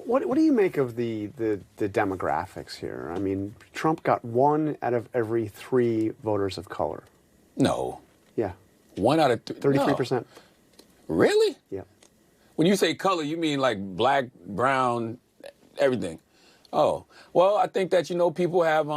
What do you make of the demographics here? I mean, Trump got 1 out of every 3 voters of color. No. Yeah. 1 out of 3. 33%. No. Really? Yeah. When you say color, you mean like black, brown, everything. Oh, well, I think that, people have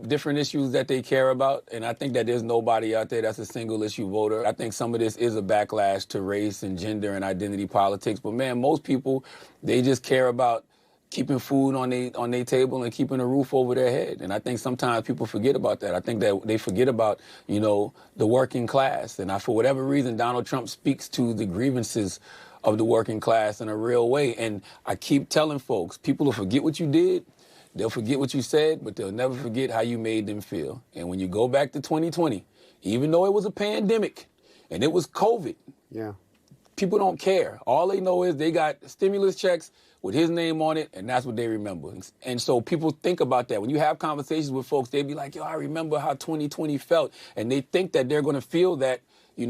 different issues that they care about. And I think that there's nobody out there that's a single issue voter. I think some of this is a backlash to race and gender and identity politics. But, man, most people, they just care about keeping food on their table and keeping a roof over their head. And I think sometimes people forget about that. I think that they forget about, the working class. And for whatever reason, Donald Trump speaks to the grievances of the working class in a real way. And I keep telling folks, people will forget what you did, they'll forget what you said, but they'll never forget how you made them feel. And when you go back to 2020, even though it was a pandemic and it was COVID, yeah, people don't care. All they know is they got stimulus checks with his name on it, and that's what they remember. And so people think about that. When you have conversations with folks, they be like, yo, I remember how 2020 felt. And they think that they're going to feel that, in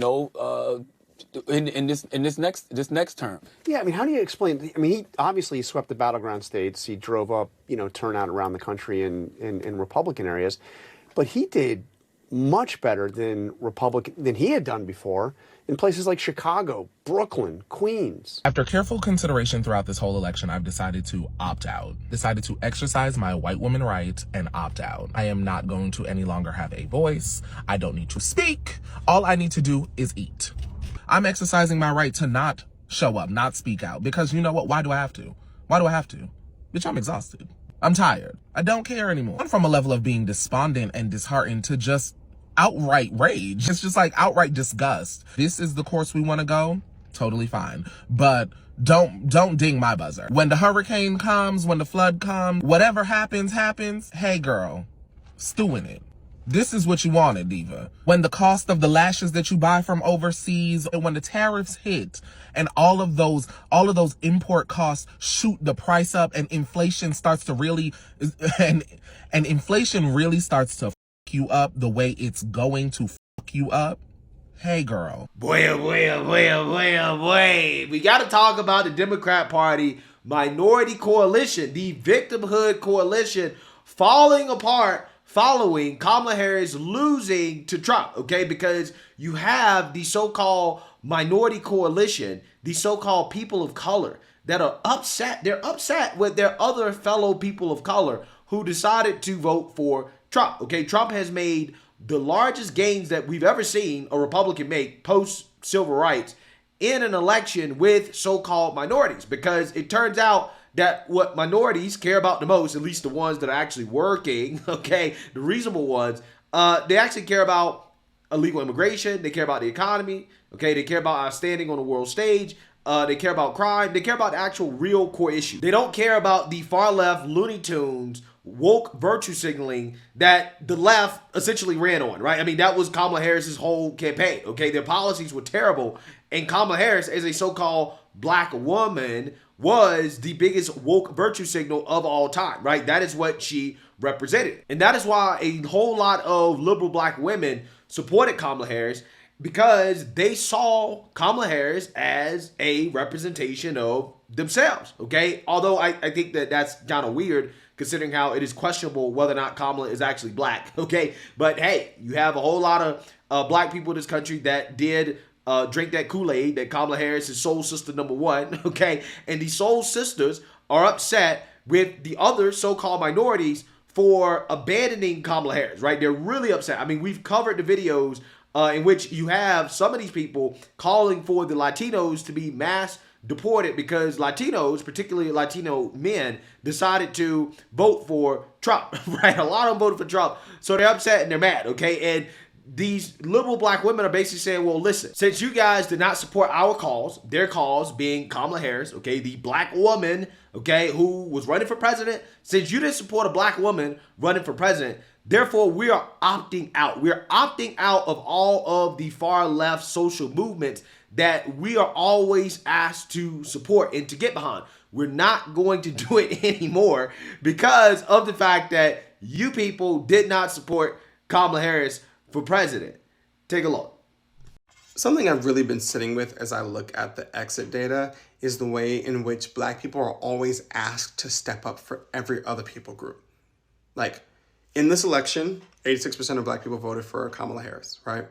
this next term. Yeah, I mean, how do you explain? I mean, he obviously swept the battleground states. He drove up, turnout around the country in Republican areas, but he did much better than he had done before in places like Chicago, Brooklyn, Queens. After careful consideration throughout this whole election, I've decided to opt out. Decided to exercise my white woman right and opt out. I am not going to any longer have a voice. I don't need to speak. All I need to do is eat. I'm exercising my right to not show up, not speak out, because you know what? Why do I have to? Why do I have to? Bitch, I'm exhausted. I'm tired. I don't care anymore. I'm from a level of being despondent and disheartened to just outright rage. It's just like outright disgust. This is the course we want to go. Totally fine. But don't ding my buzzer. When the hurricane comes, when the flood comes, whatever happens. Hey girl, stew in it. This is what you wanted, diva. When the cost of the lashes that you buy from overseas, and when the tariffs hit, and all of those import costs shoot the price up, and inflation starts to really, and inflation really starts to fuck you up the way it's going to fuck you up. Hey, girl. Boy. We got to talk about the Democrat Party minority coalition, the Victimhood coalition, falling apart following Kamala Harris losing to Trump, okay? Because you have the so-called minority coalition, the so-called people of color that are upset. They're upset with their other fellow people of color who decided to vote for Trump, okay? Trump has made the largest gains that we've ever seen a Republican make post-civil rights in an election with so-called minorities, because it turns out that what minorities care about the most, at least the ones that are actually working, okay, the reasonable ones, they actually care about illegal immigration, they care about the economy, okay, they care about our standing on the world stage, they care about crime, they care about the actual real core issue. They don't care about the far left Looney Tunes woke virtue signaling that the left essentially ran on, right? I mean, that was Kamala Harris's whole campaign, okay? Their policies were terrible, and Kamala Harris, as a so-called black woman, was the biggest woke virtue signal of all time, right? That is what she represented. And that is why a whole lot of liberal black women supported Kamala Harris, because they saw Kamala Harris as a representation of themselves, okay? Although I think that that's kind of weird, considering how it is questionable whether or not Kamala is actually black, okay? But hey, you have a whole lot of black people in this country that did drink that Kool-Aid that Kamala Harris is soul sister number 1, okay? And these soul sisters are upset with the other so-called minorities for abandoning Kamala Harris, right? They're really upset. I mean, we've covered the videos in which you have some of these people calling for the Latinos to be mass deported because Latinos, particularly Latino men, decided to vote for Trump, right? A lot of them voted for Trump, so they're upset and they're mad, okay? And these liberal black women are basically saying, well, listen, since you guys did not support our cause, their cause being Kamala Harris, okay, the black woman, okay, who was running for president, since you didn't support a black woman running for president, therefore we are opting out. We're opting out of all of the far left social movements that we are always asked to support and to get behind. We're not going to do it anymore because of the fact that you people did not support Kamala Harris for president. Take a look. Something I've really been sitting with as I look at the exit data is the way in which Black people are always asked to step up for every other people group. Like, in this election, 86% of Black people voted for Kamala Harris, right?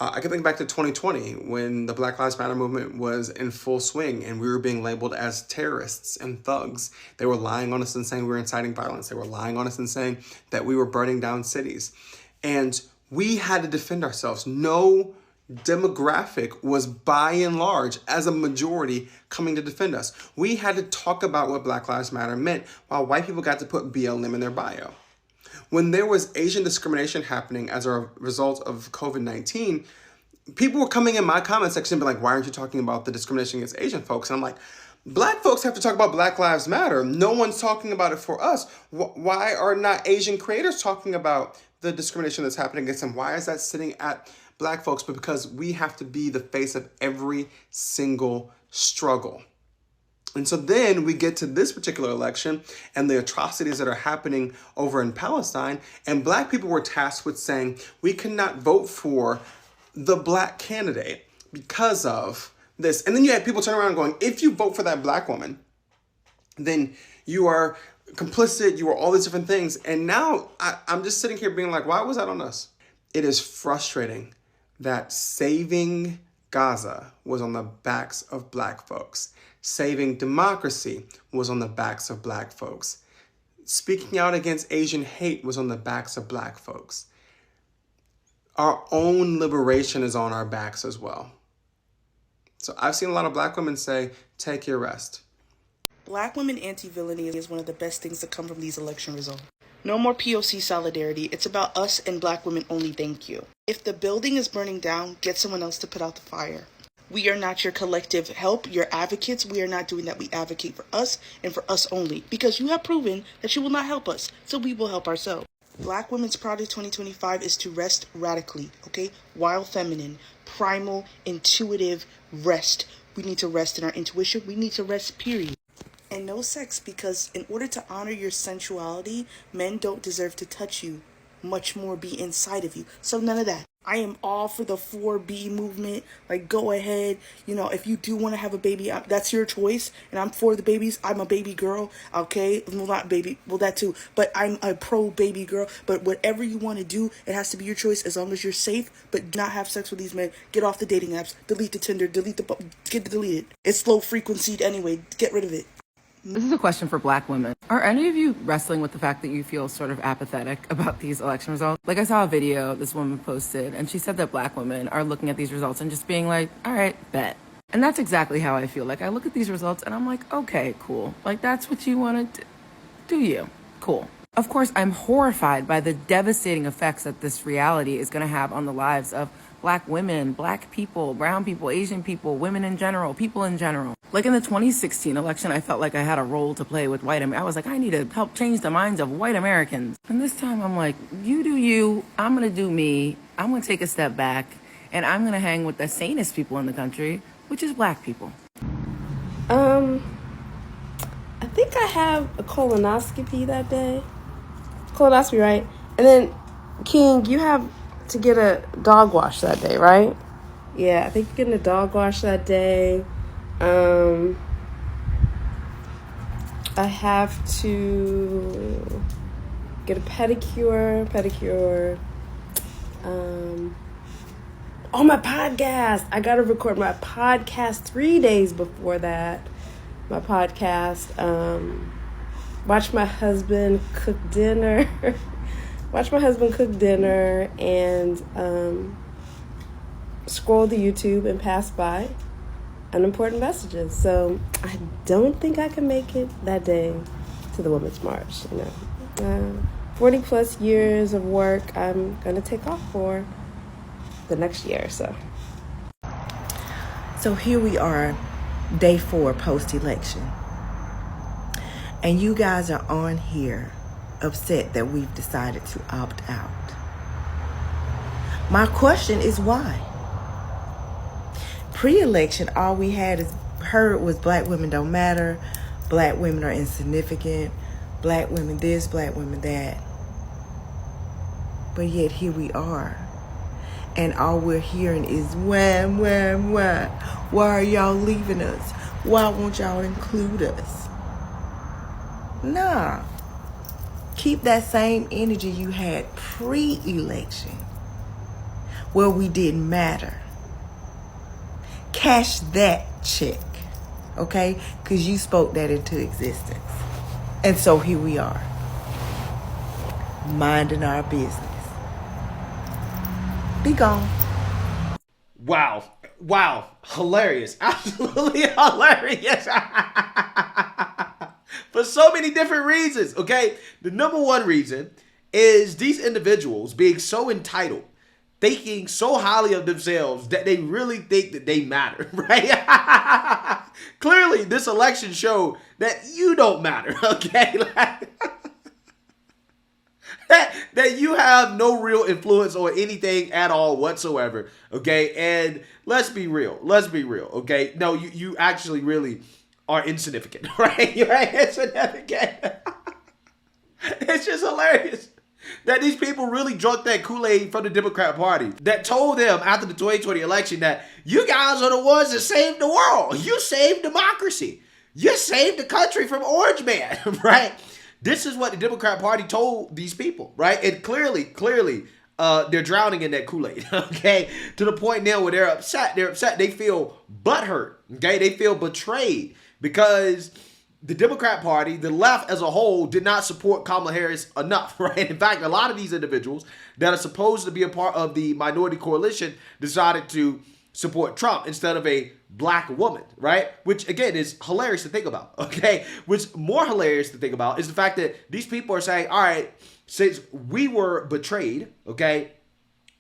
I can think back to 2020 when the Black Lives Matter movement was in full swing and we were being labeled as terrorists and thugs. They were lying on us and saying we were inciting violence. They were lying on us and saying that we were burning down cities. And we had to defend ourselves. No demographic was by and large, as a majority, coming to defend us. We had to talk about what Black Lives Matter meant while white people got to put BLM in their bio. When there was Asian discrimination happening as a result of COVID-19, people were coming in my comment section and be like, why aren't you talking about the discrimination against Asian folks? And I'm like, Black folks have to talk about Black Lives Matter. No one's talking about it for us. Why are not Asian creators talking about the discrimination that's happening against them? Why is that sitting at Black folks? But because we have to be the face of every single struggle. And so then we get to this particular election and the atrocities that are happening over in Palestine, and Black people were tasked with saying, we cannot vote for the Black candidate because of this. And then you had people turn around going, if you vote for that Black woman, then you are complicit, you are all these different things. And now I'm just sitting here being like, why was that on us? It is frustrating that saving Gaza was on the backs of Black folks. Saving democracy was on the backs of Black folks. Speaking out against Asian hate was on the backs of Black folks. Our own liberation is on our backs as well. So I've seen a lot of Black women say, take your rest. Black women anti-villainy is one of the best things to come from these election results. No more POC solidarity. It's about us and Black women only, thank you. If the building is burning down, get someone else to put out the fire. We are not your collective help, your advocates. We are not doing that. We advocate for us and for us only, because you have proven that you will not help us, so we will help ourselves. Black Women's Project 2025 is to rest radically, okay? Wild feminine, primal, intuitive rest. We need to rest in our intuition. We need to rest, period. And no sex, because in order to honor your sensuality, men don't deserve to touch you, much more be inside of you. So none of that. I am all for the 4B movement. Like, go ahead. You know, if you do want to have a baby, that's your choice. And I'm for the babies. I'm a baby girl. Okay. Well, not baby. Well, that too. But I'm a pro baby girl. But whatever you want to do, it has to be your choice as long as you're safe. But do not have sex with these men. Get off the dating apps. Delete the Tinder. Delete the... Get deleted. It's low frequency anyway. Get rid of it. This is a question for Black women. Are any of you wrestling with the fact that you feel sort of apathetic about these election results? Like, I saw a video this woman posted, and she said that Black women are looking at these results and just being like, all right, bet. And that's exactly how I feel. Like, I look at these results and I'm like, okay, cool. Like, that's what you want to do. You. Cool. Of course, I'm horrified by the devastating effects that this reality is going to have on the lives of Black women, Black people, brown people, Asian people, women in general, people in general. Like in the 2016 election, I felt like I had a role to play with white Americans. I was like, I need to help change the minds of white Americans. And this time I'm like, you do you, I'm going to do me. I'm going to take a step back and I'm going to hang with the sanest people in the country, which is Black people. I think I have a colonoscopy that day. Colonoscopy, right? And then, King, you have to get a dog wash that day, right? Yeah, I think you're getting a dog wash that day. I have to get a pedicure. Oh, my podcast. I got to record my podcast 3 days before that. My podcast. Watch my husband cook dinner. And scroll the YouTube and pass by unimportant messages. So I don't think I can make it that day to the Women's March. 40 plus years of work I'm going to take off for the next year or so. So here we are, day 4 post-election. And you guys are on here upset that we've decided to opt out. My question is why? Pre-election, all we heard was Black women don't matter, Black women are insignificant, Black women this, Black women that. But yet here we are. And all we're hearing is wah, wah, wah. Why are y'all leaving us? Why won't y'all include us? Nah. Keep that same energy you had pre-election, where we didn't matter. Cash that check, okay? Because you spoke that into existence. And so here we are, minding our business. Be gone. Wow. Wow. Hilarious. Absolutely hilarious. For so many different reasons, okay? The number one reason is these individuals being so entitled, thinking so highly of themselves that they really think that they matter, right? Clearly, this election showed that you don't matter, okay? That you have no real influence on anything at all whatsoever, okay? And let's be real, okay? No, you actually really are insignificant, right? You're insignificant. It's just hilarious that these people really drunk that Kool-Aid from the Democrat Party that told them after the 2020 election that you guys are the ones that saved the world. You saved democracy. You saved the country from Orange Man, right? This is what the Democrat Party told these people, right? And clearly, they're drowning in that Kool-Aid, okay? To the point now where they're upset. They feel butthurt, okay? They feel betrayed because the Democrat Party, the left as a whole, did not support Kamala Harris enough, right? In fact, a lot of these individuals that are supposed to be a part of the minority coalition decided to support Trump instead of a black woman, right? Which, again, is hilarious to think about, okay? What's more hilarious to think about is the fact that these people are saying, all right, since we were betrayed, okay,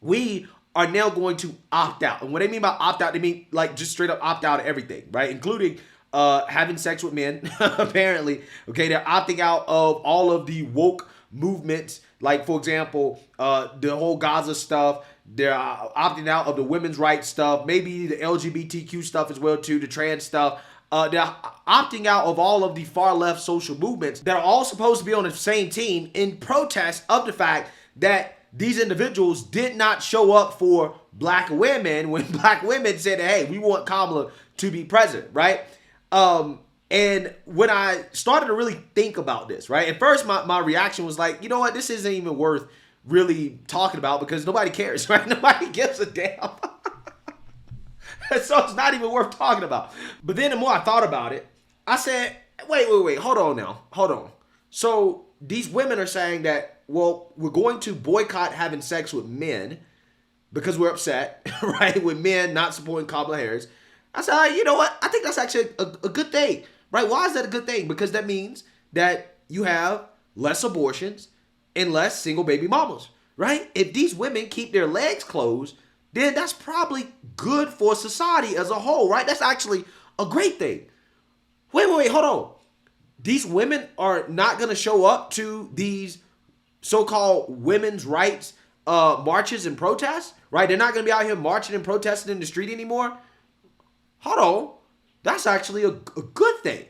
we are now going to opt out. And what they mean by opt out, they mean like just straight up opt out of everything, right? Including having sex with men, apparently. Okay, they're opting out of all of the woke movements, like, for example, the whole Gaza stuff. They're opting out of the women's rights stuff, maybe the LGBTQ stuff as well, too, the trans stuff. They're opting out of all of the far left social movements that are all supposed to be on the same team in protest of the fact that these individuals did not show up for black women when black women said, hey, we want Kamala to be president, right? And when I started to really think about this, right, at first my reaction was like, you know what, this isn't even worth really talking about because nobody cares, right? Nobody gives a damn. So it's not even worth talking about. But then the more I thought about it, I said, wait, hold on. So these women are saying that, well, we're going to boycott having sex with men because we're upset, right, with men not supporting Kamala Harris. I said, you know what? I think that's actually a good thing, right? Why is that a good thing? Because that means that you have less abortions and less single baby mamas, right? If these women keep their legs closed, then that's probably good for society as a whole, right? That's actually a great thing. Wait, hold on. These women are not going to show up to these so-called women's rights marches and protests, right? They're not going to be out here marching and protesting in the street anymore. Hold on. That's actually a good thing,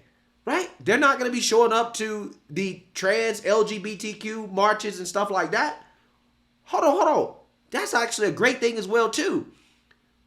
right? They're not going to be showing up to the trans LGBTQ marches and stuff like that. Hold on. That's actually a great thing as well, too.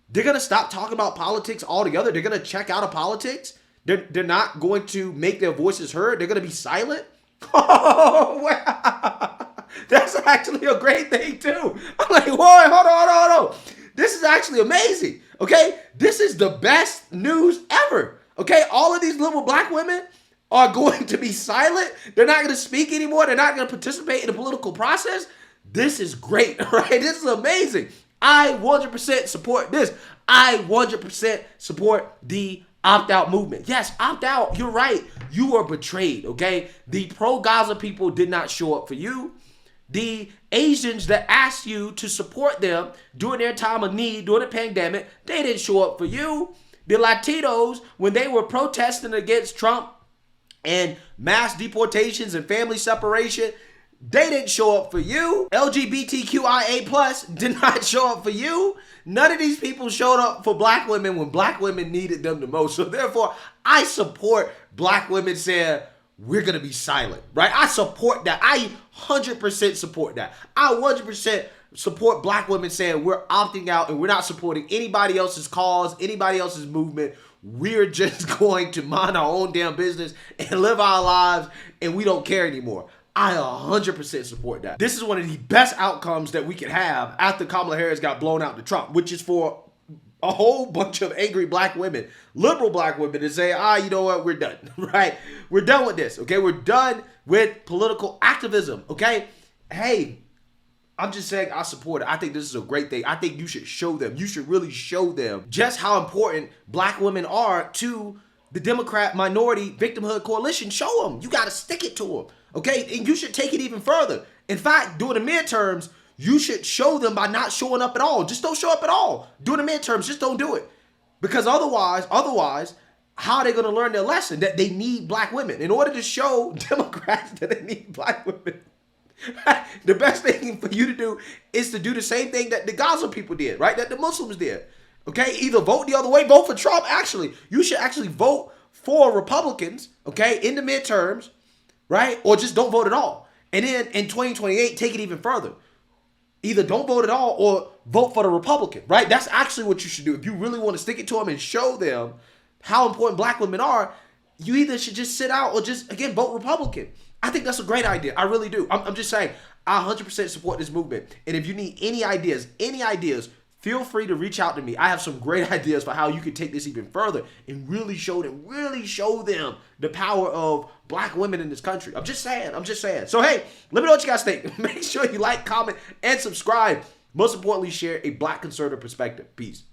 They're going to stop talking about politics altogether. They're going to check out of politics. They're not going to make their voices heard. They're going to be silent. Oh, wow. That's actually a great thing, too. I'm like, whoa, hold on. This is actually amazing, okay? This is the best news ever, okay? All of these little black women are going to be silent. They're not going to speak anymore. They're not going to participate in the political process. This is great, right? This is amazing. I 100% support this. I 100% support the opt-out movement. Yes, opt out. You're right. You were betrayed, okay? The pro-Gaza people did not show up for you. The Asians that asked you to support them during their time of need, during the pandemic, they didn't show up for you. The Latinos, when they were protesting against Trump and mass deportations and family separation, they didn't show up for you. LGBTQIA+ did not show up for you. None of these people showed up for black women when black women needed them the most. So therefore, I support black women saying, we're going to be silent, right? I support that. I 100% support that. I 100% support black women saying we're opting out and we're not supporting anybody else's cause, anybody else's movement. We're just going to mind our own damn business and live our lives, and we don't care anymore. I 100% support that. This is one of the best outcomes that we could have after Kamala Harris got blown out to Trump, which is for a whole bunch of angry black women, liberal black women, to say, you know what, we're done, right? We're done with this, okay? We're done with political activism, okay? Hey, I'm just saying I support it. I think this is a great thing. I think you should show them. You should really show them just how important black women are to the Democrat minority victimhood coalition. Show them. You got to stick it to them, okay? And you should take it even further. In fact, during the midterms, you should show them by not showing up at all. Just don't show up at all. During the midterms, just don't do it. Because otherwise, how are they going to learn their lesson that they need black women? In order to show Democrats that they need black women, the best thing for you to do is to do the same thing that the Gaza people did, right? That the Muslims did. Okay? Either vote the other way, vote for Trump, actually. You should actually vote for Republicans, okay, in the midterms, right? Or just don't vote at all. And then in 2028, take it even further. Either don't vote at all or vote for the Republican, right? That's actually what you should do. If you really want to stick it to them and show them how important black women are, you either should just sit out or just, again, vote Republican. I think that's a great idea. I really do. I'm just saying, I 100% support this movement. And if you need any ideas, feel free to reach out to me. I have some great ideas for how you can take this even further and really show them the power of black women in this country. I'm just saying. So, hey, let me know what you guys think. Make sure you like, comment, and subscribe. Most importantly, share a black conservative perspective. Peace.